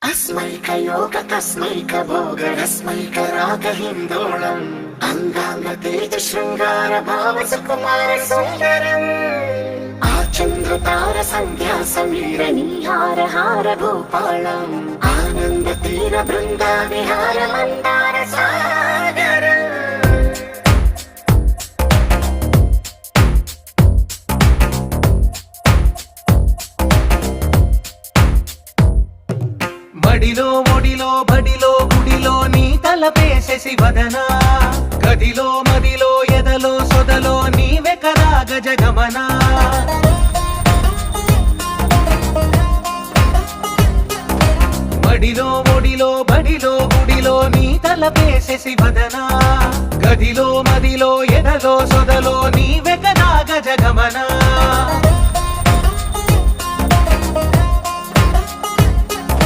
अस्मैकयोग तस्मैक भोग रस्मैक राग हिन्दोळम् अंगांग तेज शृंगार भाव सुकुमार सुंदरम् आचंद्र तार संध्या समीर नीहार हार भूपालम् आनंद तीर बृंदा विहार मंदार सागर మడిలో ఒడిలో బడిలో గుడిలో నీ తలపేసేసి వదనా గదిలో మదిలో ఎదలో సొదలో నీవే కదా గజగమనా మడిలో ఒడిలో బడిలో గుడిలో నీ తలపేసేసి వదనా గదిలో మదిలో ఎదలో సొదలో నీవే కదా గజగమనా